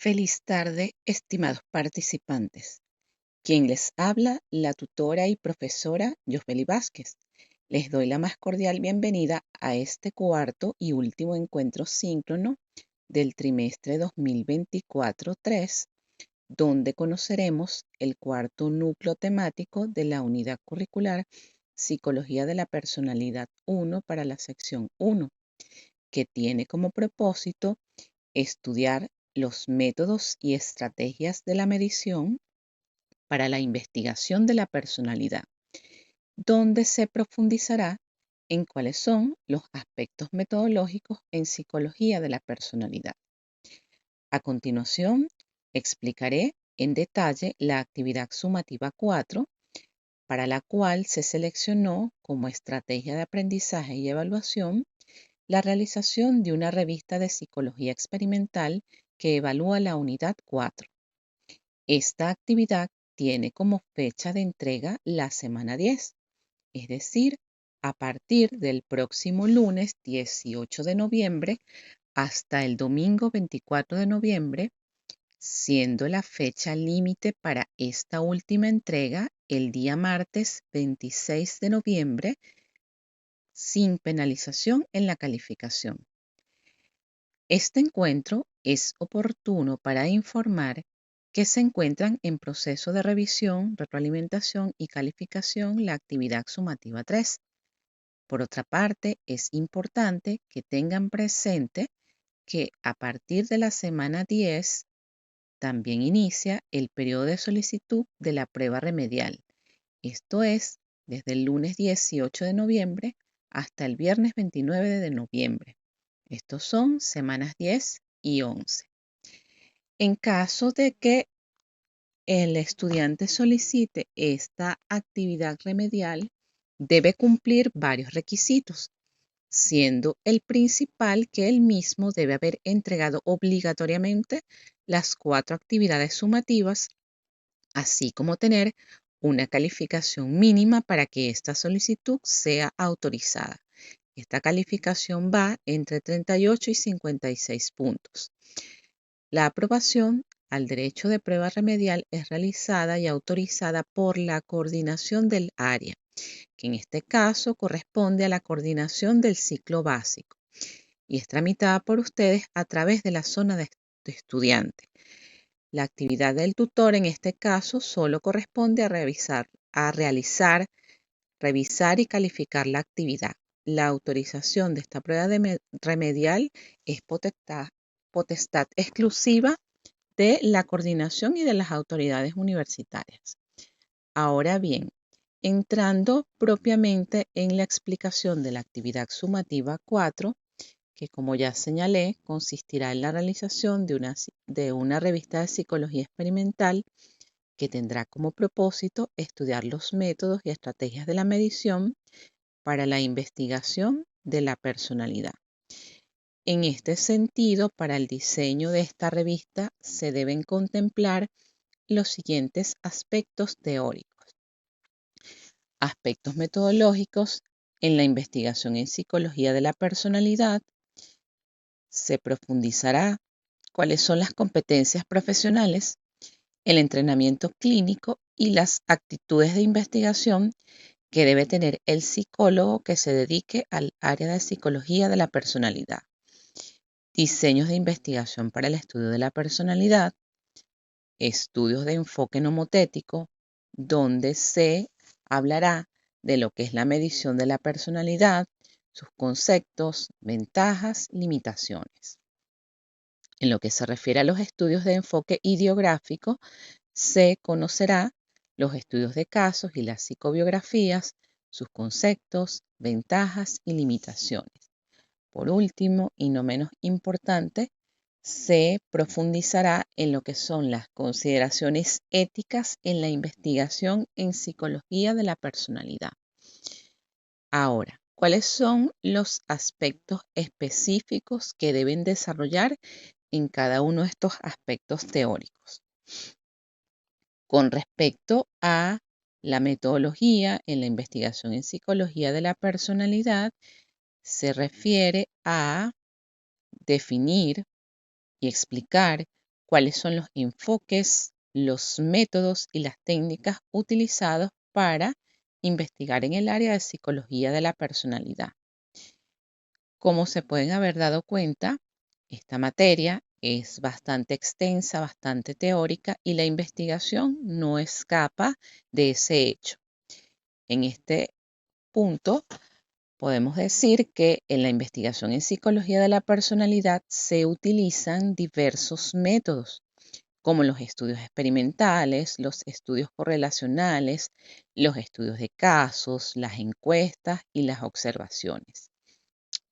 Feliz tarde, estimados participantes. Quien les habla, la tutora y profesora Yosbeli Vázquez. Les doy la más cordial bienvenida a este cuarto y último encuentro síncrono del trimestre 2024-3, donde conoceremos el cuarto núcleo temático de la unidad curricular Psicología de la Personalidad 1 para la sección 1, que tiene como propósito estudiar los métodos y estrategias de la medición para la investigación de la personalidad, donde se profundizará en cuáles son los aspectos metodológicos en psicología de la personalidad. A continuación, explicaré en detalle la actividad sumativa 4, para la cual se seleccionó como estrategia de aprendizaje y evaluación la realización de una revista de psicología experimental que evalúa la unidad 4. Esta actividad tiene como fecha de entrega la semana 10, es decir, a partir del próximo lunes 18 de noviembre hasta el domingo 24 de noviembre, siendo la fecha límite para esta última entrega el día martes 26 de noviembre, sin penalización en la calificación. Este encuentro es oportuno para informar que se encuentran en proceso de revisión, retroalimentación y calificación la actividad sumativa 3. Por otra parte, es importante que tengan presente que a partir de la semana 10 también inicia el periodo de solicitud de la prueba remedial. Esto es, desde el lunes 18 de noviembre hasta el viernes 29 de noviembre. Estos son semanas 10 y 11. En caso de que el estudiante solicite esta actividad remedial, debe cumplir varios requisitos, siendo el principal que él mismo debe haber entregado obligatoriamente las 4 actividades sumativas, así como tener una calificación mínima para que esta solicitud sea autorizada. Esta calificación va entre 38 y 56 puntos. La aprobación al derecho de prueba remedial es realizada y autorizada por la coordinación del área, que en este caso corresponde a la coordinación del ciclo básico y es tramitada por ustedes a través de la zona de estudiante. La actividad del tutor en este caso solo corresponde a revisar y calificar la actividad. La autorización de esta prueba remedial es potestad exclusiva de la coordinación y de las autoridades universitarias. Ahora bien, entrando propiamente en la explicación de la actividad sumativa 4, que como ya señalé, consistirá en la realización de una revista de psicología experimental que tendrá como propósito estudiar los métodos y estrategias de la medición para la investigación de la personalidad. En este sentido, para el diseño de esta revista se deben contemplar los siguientes aspectos teóricos. Aspectos metodológicos en la investigación en psicología de la personalidad. Se profundizará cuáles son las competencias profesionales, el entrenamiento clínico y las actitudes de investigación que debe tener el psicólogo que se dedique al área de psicología de la personalidad. Diseños de investigación para el estudio de la personalidad, estudios de enfoque nomotético, donde se hablará de lo que es la medición de la personalidad, sus conceptos, ventajas, limitaciones. En lo que se refiere a los estudios de enfoque ideográfico, se conocerá los estudios de casos y las psicobiografías, sus conceptos, ventajas y limitaciones. Por último, y no menos importante, se profundizará en lo que son las consideraciones éticas en la investigación en psicología de la personalidad. Ahora, ¿cuáles son los aspectos específicos que deben desarrollar en cada uno de estos aspectos teóricos? Con respecto a la metodología en la investigación en psicología de la personalidad, se refiere a definir y explicar cuáles son los enfoques, los métodos y las técnicas utilizados para investigar en el área de psicología de la personalidad. Como se pueden haber dado cuenta, esta materia es bastante extensa, bastante teórica y la investigación no escapa de ese hecho. En este punto, podemos decir que en la investigación en psicología de la personalidad se utilizan diversos métodos, como los estudios experimentales, los estudios correlacionales, los estudios de casos, las encuestas y las observaciones.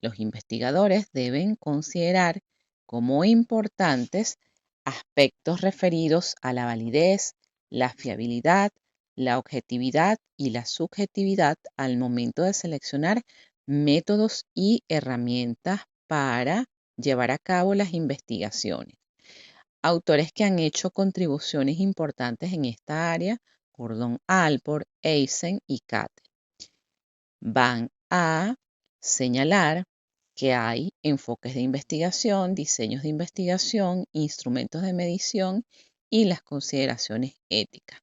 Los investigadores deben considerar como importantes aspectos referidos a la validez, la fiabilidad, la objetividad y la subjetividad al momento de seleccionar métodos y herramientas para llevar a cabo las investigaciones. Autores que han hecho contribuciones importantes en esta área: Gordon Allport, Eysen y Kate, van a señalar que hay enfoques de investigación, diseños de investigación, instrumentos de medición y las consideraciones éticas.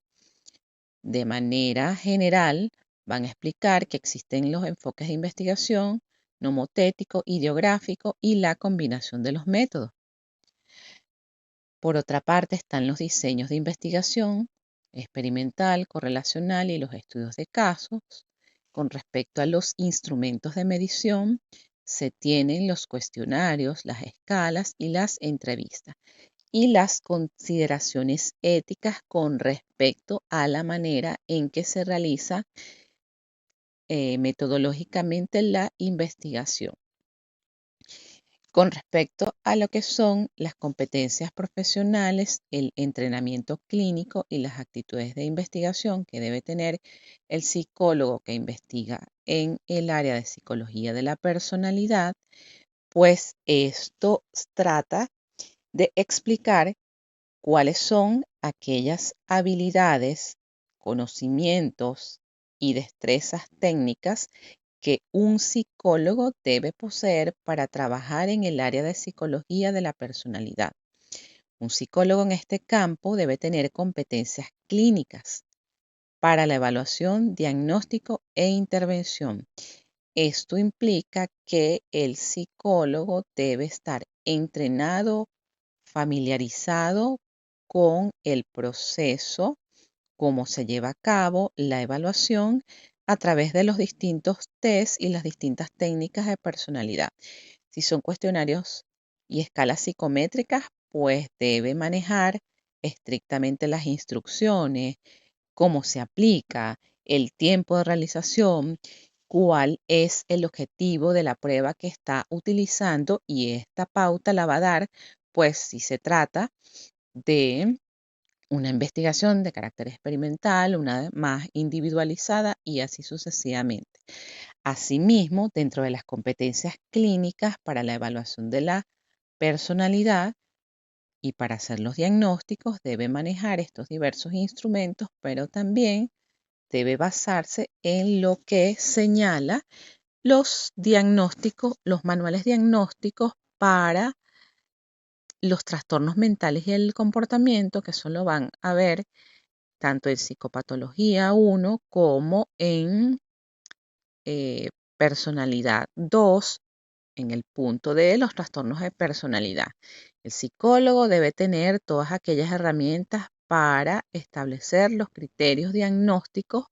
De manera general, van a explicar que existen los enfoques de investigación, nomotético, ideográfico y la combinación de los métodos. Por otra parte, están los diseños de investigación, experimental, correlacional y los estudios de casos. Con respecto a los instrumentos de medición, se tienen los cuestionarios, las escalas y las entrevistas, y las consideraciones éticas con respecto a la manera en que se realiza metodológicamente la investigación. Con respecto a lo que son las competencias profesionales, el entrenamiento clínico y las actitudes de investigación que debe tener el psicólogo que investiga en el área de psicología de la personalidad, pues esto trata de explicar cuáles son aquellas habilidades, conocimientos y destrezas técnicas que un psicólogo debe poseer para trabajar en el área de psicología de la personalidad. Un psicólogo en este campo debe tener competencias clínicas para la evaluación, diagnóstico e intervención. Esto implica que el psicólogo debe estar entrenado, familiarizado con el proceso, cómo se lleva a cabo la evaluación a través de los distintos tests y las distintas técnicas de personalidad. Si son cuestionarios y escalas psicométricas, pues debe manejar estrictamente las instrucciones, cómo se aplica, el tiempo de realización, cuál es el objetivo de la prueba que está utilizando, y esta pauta la va a dar, pues si se trata de una investigación de carácter experimental, una más individualizada y así sucesivamente. Asimismo, dentro de las competencias clínicas para la evaluación de la personalidad y para hacer los diagnósticos, debe manejar estos diversos instrumentos, pero también debe basarse en lo que señala los diagnósticos, los manuales diagnósticos para los trastornos mentales y el comportamiento, que eso lo van a ver tanto en psicopatología 1 como en personalidad 2, en el punto de los trastornos de personalidad. El psicólogo debe tener todas aquellas herramientas para establecer los criterios diagnósticos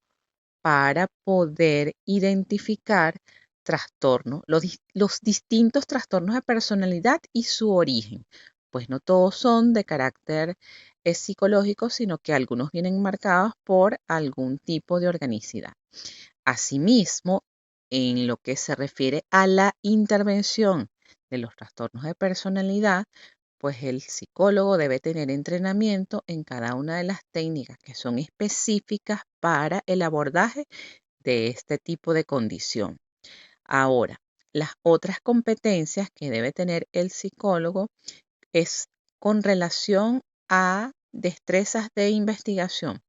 para poder identificar trastornos, los distintos trastornos de personalidad y su origen, pues no todos son de carácter psicológico, sino que algunos vienen marcados por algún tipo de organicidad. Asimismo, en lo que se refiere a la intervención de los trastornos de personalidad, pues el psicólogo debe tener entrenamiento en cada una de las técnicas que son específicas para el abordaje de este tipo de condición. Ahora, las otras competencias que debe tener el psicólogo es con relación a destrezas de investigación.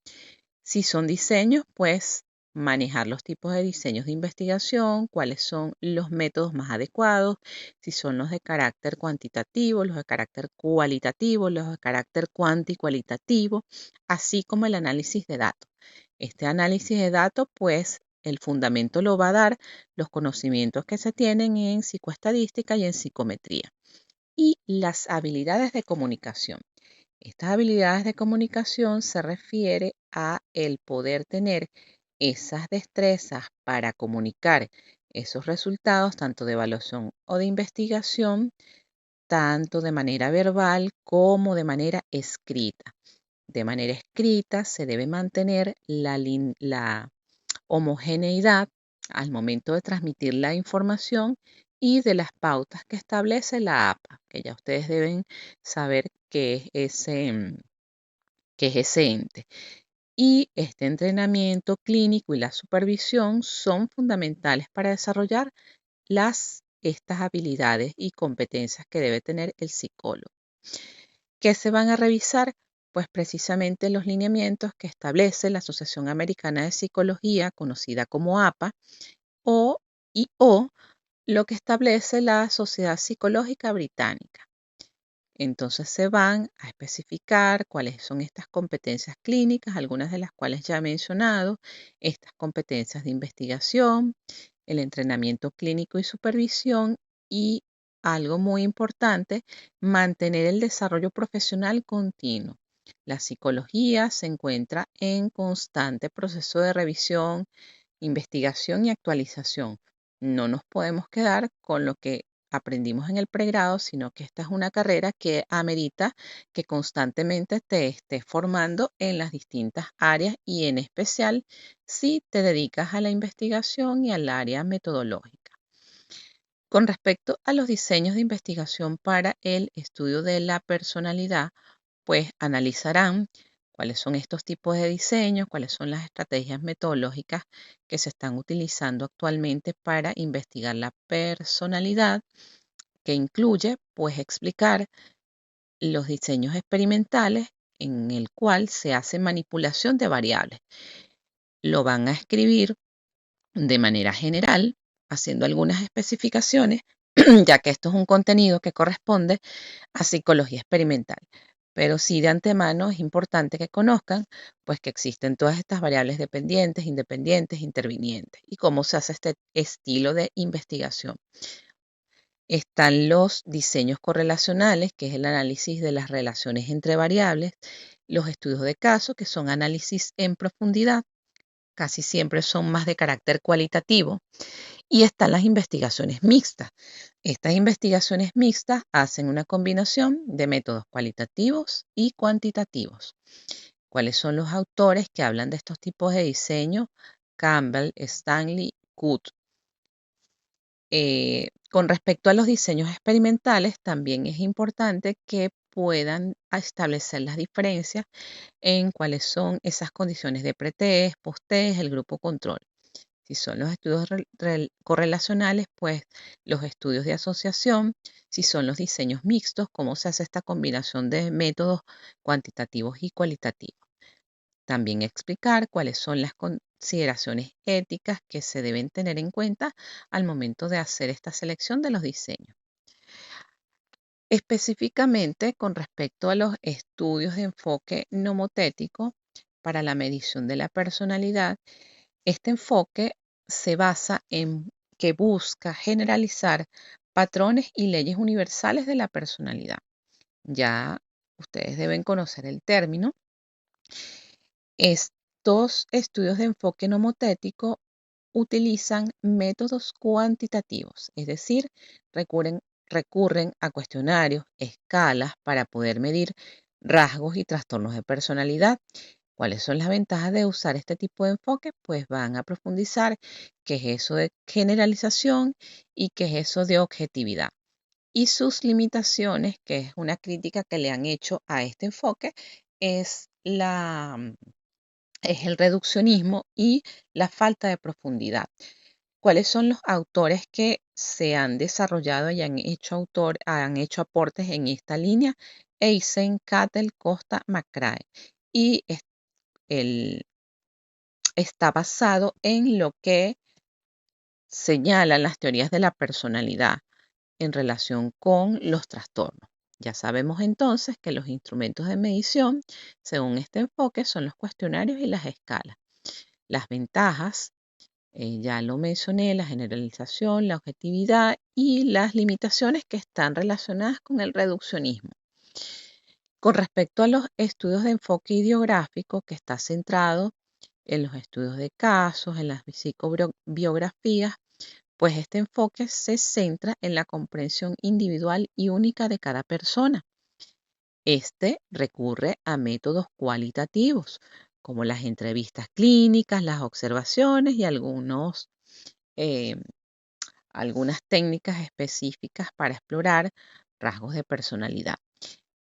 Si son diseños, pues manejar los tipos de diseños de investigación, cuáles son los métodos más adecuados, si son los de carácter cuantitativo, los de carácter cualitativo, los de carácter cuantitativo, así como el análisis de datos. Este análisis de datos, pues, el fundamento lo va a dar los conocimientos que se tienen en psicoestadística y en psicometría. Y las habilidades de comunicación. Estas habilidades de comunicación se refiere a el poder tener esas destrezas para comunicar esos resultados, tanto de evaluación o de investigación, tanto de manera verbal como de manera escrita. De manera escrita se debe mantener la homogeneidad al momento de transmitir la información y de las pautas que establece la APA, que ya ustedes deben saber qué es ese ente. Y este entrenamiento clínico y la supervisión son fundamentales para desarrollar estas habilidades y competencias que debe tener el psicólogo. ¿Qué se van a revisar? Pues precisamente los lineamientos que establece la Asociación Americana de Psicología, conocida como APA, o lo que establece la Sociedad Psicológica Británica. Entonces se van a especificar cuáles son estas competencias clínicas, algunas de las cuales ya he mencionado, estas competencias de investigación, el entrenamiento clínico y supervisión y algo muy importante, mantener el desarrollo profesional continuo. La psicología se encuentra en constante proceso de revisión, investigación y actualización. No nos podemos quedar con lo que aprendimos en el pregrado, sino que esta es una carrera que amerita que constantemente te estés formando en las distintas áreas y en especial si te dedicas a la investigación y al área metodológica. Con respecto a los diseños de investigación para el estudio de la personalidad, pues analizarán cuáles son estos tipos de diseños, cuáles son las estrategias metodológicas que se están utilizando actualmente para investigar la personalidad, que incluye pues explicar los diseños experimentales en el cual se hace manipulación de variables. Lo van a escribir de manera general, haciendo algunas especificaciones, ya que esto es un contenido que corresponde a psicología experimental. Pero sí de antemano es importante que conozcan pues que existen todas estas variables dependientes, independientes, intervinientes y cómo se hace este estilo de investigación. Están los diseños correlacionales, que es el análisis de las relaciones entre variables, los estudios de caso, que son análisis en profundidad, casi siempre son más de carácter cualitativo, y están las investigaciones mixtas. Estas investigaciones mixtas hacen una combinación de métodos cualitativos y cuantitativos. ¿Cuáles son los autores que hablan de estos tipos de diseño? Campbell, Stanley, Good. Con respecto a los diseños experimentales, también es importante que puedan establecer las diferencias en cuáles son esas condiciones de pretest, posttest, el grupo control. Si son los estudios correlacionales, pues los estudios de asociación. Si son los diseños mixtos, cómo se hace esta combinación de métodos cuantitativos y cualitativos. También explicar cuáles son las consideraciones éticas que se deben tener en cuenta al momento de hacer esta selección de los diseños. Específicamente con respecto a los estudios de enfoque nomotético para la medición de la personalidad, este enfoque se basa en que busca generalizar patrones y leyes universales de la personalidad. Ya ustedes deben conocer el término. Estos estudios de enfoque nomotético utilizan métodos cuantitativos, es decir, recurren a cuestionarios, escalas para poder medir rasgos y trastornos de personalidad. ¿Cuáles son las ventajas de usar este tipo de enfoque? Pues van a profundizar qué es eso de generalización y qué es eso de objetividad. Y sus limitaciones, que es una crítica que le han hecho a este enfoque, es el reduccionismo y la falta de profundidad. ¿Cuáles son los autores que se han desarrollado y han hecho aportes en esta línea? Eisen, Cattell, Costa, McCrae. Y el está basado en lo que señalan las teorías de la personalidad en relación con los trastornos. Ya sabemos entonces que los instrumentos de medición, según este enfoque, son los cuestionarios y las escalas. Las ventajas, ya lo mencioné, la generalización, la objetividad y las limitaciones que están relacionadas con el reduccionismo. Con respecto a los estudios de enfoque ideográfico, que está centrado en los estudios de casos, en las psicobiografías, pues este enfoque se centra en la comprensión individual y única de cada persona. Este recurre a métodos cualitativos, como las entrevistas clínicas, las observaciones y eh, algunas técnicas específicas para explorar rasgos de personalidad.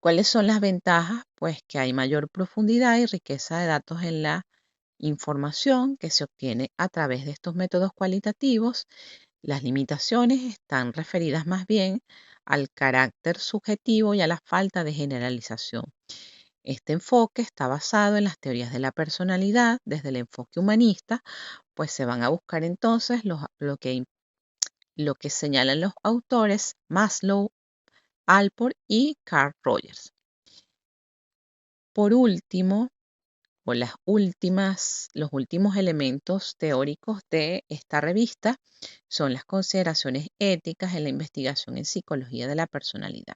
¿Cuáles son las ventajas? Pues que hay mayor profundidad y riqueza de datos en la información que se obtiene a través de estos métodos cualitativos. Las limitaciones están referidas más bien al carácter subjetivo y a la falta de generalización. Este enfoque está basado en las teorías de la personalidad desde el enfoque humanista, pues se van a buscar entonces lo que señalan los autores Maslow, Alport y Carl Rogers. Por último, los últimos elementos teóricos de esta revista son las consideraciones éticas en la investigación en psicología de la personalidad.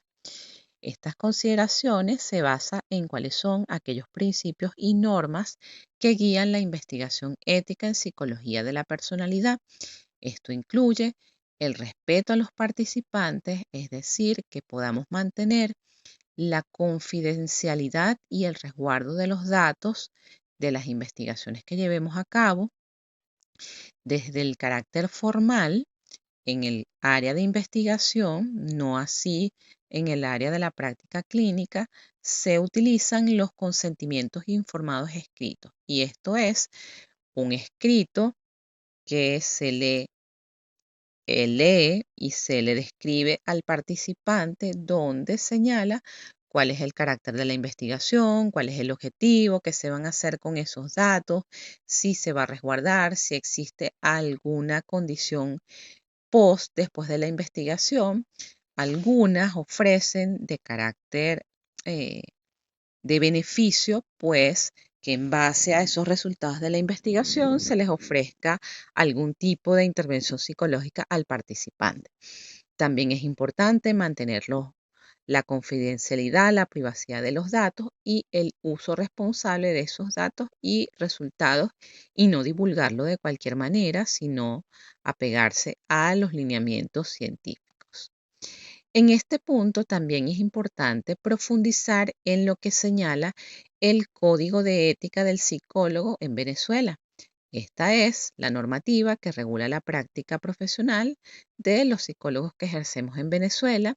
Estas consideraciones se basan en cuáles son aquellos principios y normas que guían la investigación ética en psicología de la personalidad. Esto incluye el respeto a los participantes, es decir, que podamos mantener la confidencialidad y el resguardo de los datos de las investigaciones que llevemos a cabo, desde el carácter formal en el área de investigación, no así en el área de la práctica clínica, se utilizan los consentimientos informados escritos. Y esto es un escrito que se lee y se le describe al participante donde señala cuál es el carácter de la investigación, cuál es el objetivo, qué se van a hacer con esos datos, si se va a resguardar, si existe alguna condición post después de la investigación. Algunas ofrecen de carácter eh, de beneficio, pues que en base a esos resultados de la investigación se les ofrezca algún tipo de intervención psicológica al participante. También es importante mantenerlo la confidencialidad, la privacidad de los datos y el uso responsable de esos datos y resultados y no divulgarlo de cualquier manera, sino apegarse a los lineamientos científicos. En este punto también es importante profundizar en lo que señala el Código de Ética del Psicólogo en Venezuela. Esta es la normativa que regula la práctica profesional de los psicólogos que ejercemos en Venezuela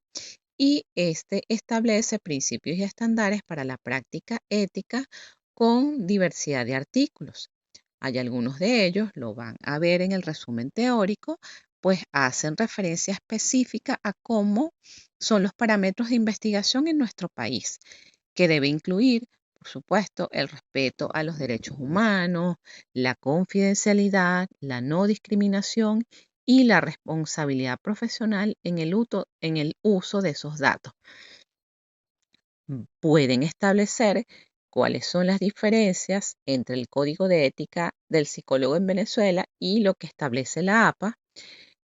y este establece principios y estándares para la práctica ética con diversidad de artículos. Hay algunos de ellos, lo van a ver en el resumen teórico, pues hacen referencia específica a cómo son los parámetros de investigación en nuestro país, que debe incluir, por supuesto, el respeto a los derechos humanos, la confidencialidad, la no discriminación y la responsabilidad profesional en el uso de esos datos. Pueden establecer cuáles son las diferencias entre el Código de Ética del Psicólogo en Venezuela y lo que establece la APA,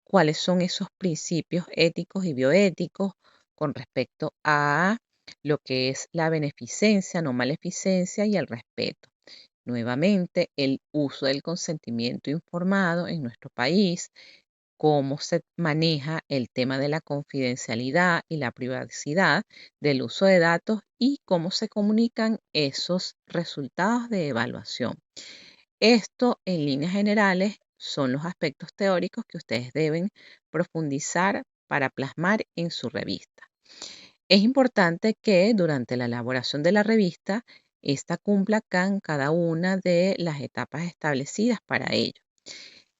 cuáles son esos principios éticos y bioéticos con respecto a lo que es la beneficencia, no maleficencia y el respeto. Nuevamente, el uso del consentimiento informado en nuestro país, cómo se maneja el tema de la confidencialidad y la privacidad del uso de datos y cómo se comunican esos resultados de evaluación. Esto, en líneas generales, son los aspectos teóricos que ustedes deben profundizar para plasmar en su revista. Es importante que durante la elaboración de la revista, esta cumpla con cada una de las etapas establecidas para ello.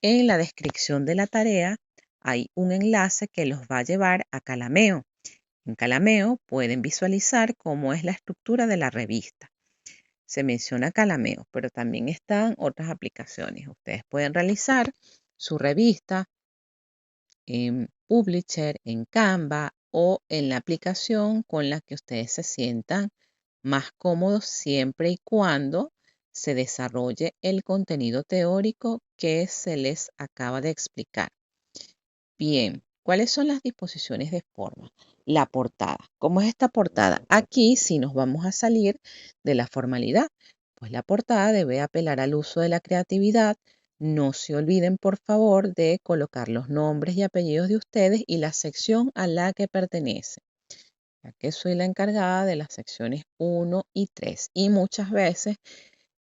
En la descripción de la tarea hay un enlace que los va a llevar a Calameo. En Calameo pueden visualizar cómo es la estructura de la revista. se menciona Calameo, pero también están otras aplicaciones. Ustedes pueden realizar su revista en Publisher, en Canva o en la aplicación con la que ustedes se sientan más cómodos siempre y cuando se desarrolle el contenido teórico que se les acaba de explicar. Bien, ¿cuáles son las disposiciones de forma? La portada. ¿Cómo es esta portada? Aquí sí nos vamos a salir de la formalidad, pues la portada debe apelar al uso de la creatividad. No se olviden, por favor, de colocar los nombres y apellidos de ustedes y la sección a la que pertenece, ya que soy la encargada de las secciones 1 y 3. Y muchas veces,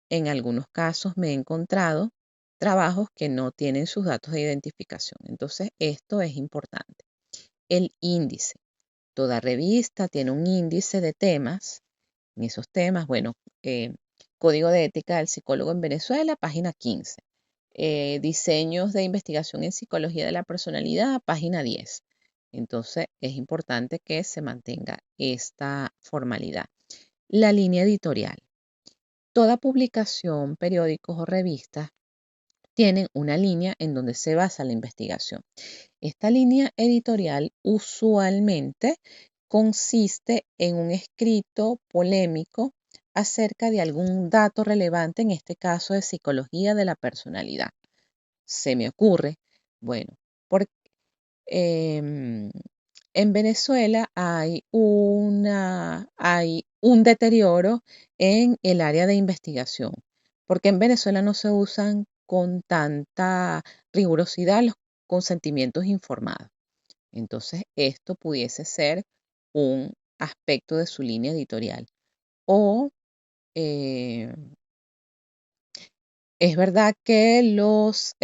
en algunos casos, me he encontrado trabajos que no tienen sus datos de identificación. Entonces, esto es importante. El índice. Toda revista tiene un índice de temas. En esos temas, bueno, Código de Ética del Psicólogo en Venezuela, página 15. Diseños de investigación en psicología de la personalidad, página 10. Entonces, es importante que se mantenga esta formalidad. La línea editorial. Toda publicación, periódicos o revistas tienen una línea en donde se basa la investigación. Esta línea editorial usualmente consiste en un escrito polémico acerca de algún dato relevante, en este caso de psicología de la personalidad. Se me ocurre, bueno, por, em, en Venezuela hay un deterioro en el área de investigación, porque en Venezuela no se usan con tanta rigurosidad los consentimientos informados. Entonces, esto pudiese ser un aspecto de su línea editorial. O eh, es verdad que los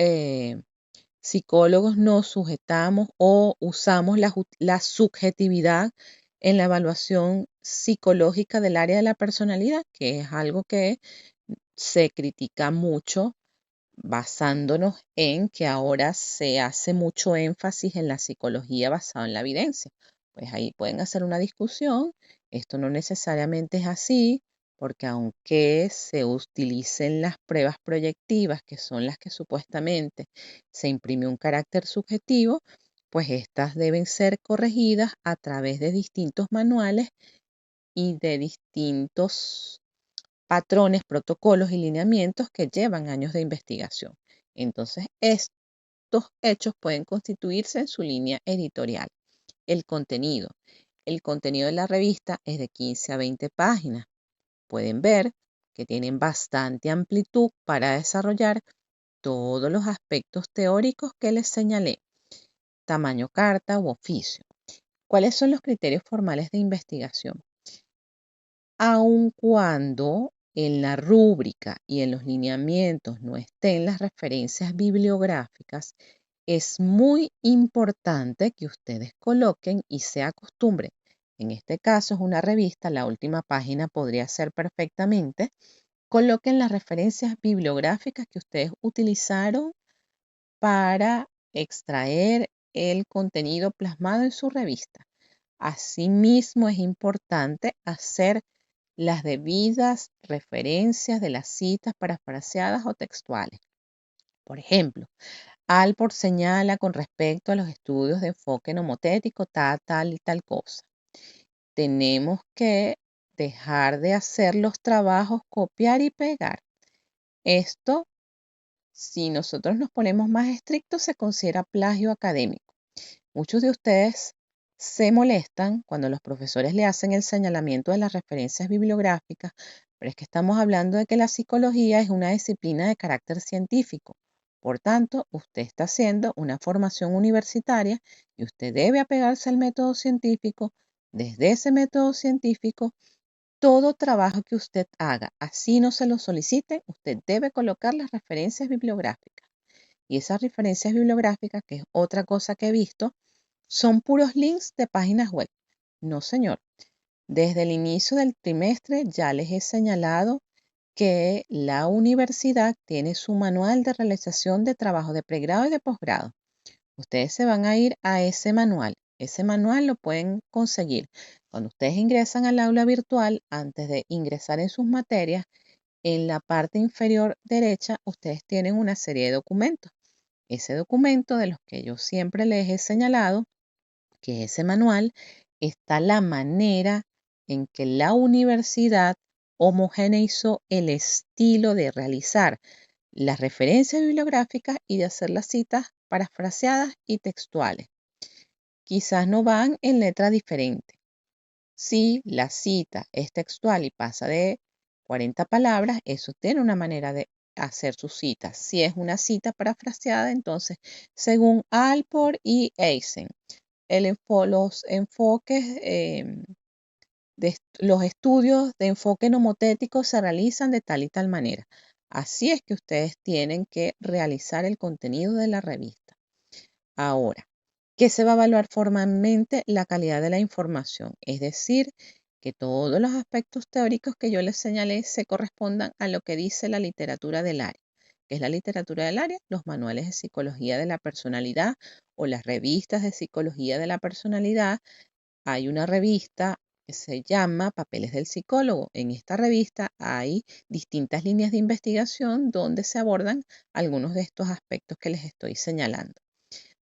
psicólogos nos sujetamos o usamos la subjetividad en la evaluación psicológica del área de la personalidad, que es algo que se critica mucho basándonos en que ahora se hace mucho énfasis en la psicología basada en la evidencia. Pues ahí pueden hacer una discusión. Esto no necesariamente es así, porque aunque se utilicen las pruebas proyectivas, que son las que supuestamente se imprime un carácter subjetivo, pues estas deben ser corregidas a través de distintos manuales y de distintos patrones, protocolos y lineamientos que llevan años de investigación. Entonces, estos hechos pueden constituirse en su línea editorial. El contenido. El contenido de la revista es de 15 a 20 páginas. Pueden ver que tienen bastante amplitud para desarrollar todos los aspectos teóricos que les señalé. Tamaño carta u oficio. ¿Cuáles son los criterios formales de investigación? Aun cuando en la rúbrica y en los lineamientos no estén las referencias bibliográficas, es muy importante que ustedes coloquen y se acostumbren. En este caso es una revista, la última página podría ser perfectamente. Coloquen las referencias bibliográficas que ustedes utilizaron para extraer el contenido plasmado en su revista. Asimismo, es importante hacer las debidas referencias de las citas parafraseadas o textuales. Por ejemplo, Alport señala con respecto a los estudios de enfoque nomotético tal y tal cosa. Tenemos que dejar de hacer los trabajos copiar y pegar. Esto, si nosotros nos ponemos más estrictos, se considera plagio académico. Muchos de ustedes se molestan cuando los profesores le hacen el señalamiento de las referencias bibliográficas, pero es que estamos hablando de que la psicología es una disciplina de carácter científico. Por tanto, usted está haciendo una formación universitaria y usted debe apegarse al método científico. Desde ese método científico, todo trabajo que usted haga, así no se lo soliciten, usted debe colocar las referencias bibliográficas. Y esas referencias bibliográficas, que es otra cosa que he visto, son puros links de páginas web. No, señor. Desde el inicio del trimestre ya les he señalado que la universidad tiene su manual de realización de trabajo de pregrado y de posgrado. Ustedes se van a ir a ese manual. Ese manual lo pueden conseguir Cuando ustedes ingresan al aula virtual, antes de ingresar en sus materias, en la parte inferior derecha ustedes tienen una serie de documentos. Ese documento de los que yo siempre les he señalado, que ese manual, está la manera en que la universidad homogeneizó el estilo de realizar las referencias bibliográficas y de hacer las citas parafraseadas y textuales. Quizás no van en letras diferentes. Si la cita es textual y pasa de 40 palabras, eso tiene una manera de hacer su cita. Si es una cita parafraseada, entonces, según Alport y Eisen, los enfoques los estudios de enfoque nomotético se realizan de tal y tal manera. Así es que ustedes tienen que realizar el contenido de la revista. Ahora, ¿qué se va a evaluar formalmente? La calidad de la información, es decir, que todos los aspectos teóricos que yo les señalé se correspondan a lo que dice la literatura del área. ¿Qué es la literatura del área? Los manuales de psicología de la personalidad o las revistas de psicología de la personalidad. Hay una revista que se llama Papeles del Psicólogo. En esta revista hay distintas líneas de investigación donde se abordan algunos de estos aspectos que les estoy señalando.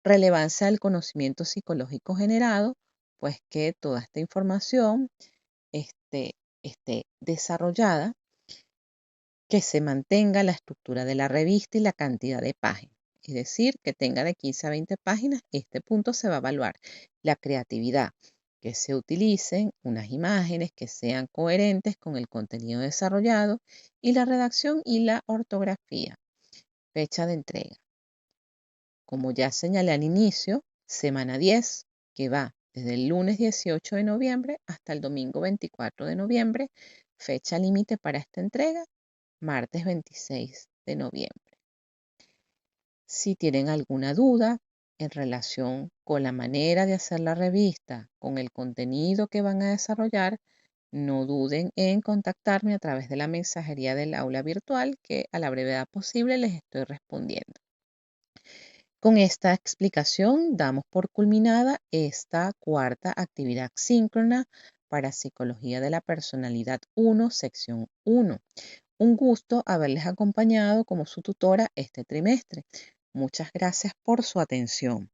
Relevancia del conocimiento psicológico generado, pues que toda esta información esté desarrollada, que se mantenga la estructura de la revista y la cantidad de páginas. Es decir, que tenga de 15 a 20 páginas. Este punto se va a evaluar. La creatividad, que se utilicen unas imágenes que sean coherentes con el contenido desarrollado, y la redacción y la ortografía. Fecha de entrega. Como ya señalé al inicio, semana 10, que va desde el lunes 18 de noviembre hasta el domingo 24 de noviembre. Fecha límite para esta entrega, martes 26 de noviembre. Si tienen alguna duda en relación con la manera de hacer la revista, con el contenido que van a desarrollar, no duden en contactarme a través de la mensajería del aula virtual, que a la brevedad posible les estoy respondiendo. Con esta explicación damos por culminada esta cuarta actividad síncrona para Psicología de la Personalidad 1, sección 1. Un gusto haberles acompañado como su tutora este trimestre. Muchas gracias por su atención.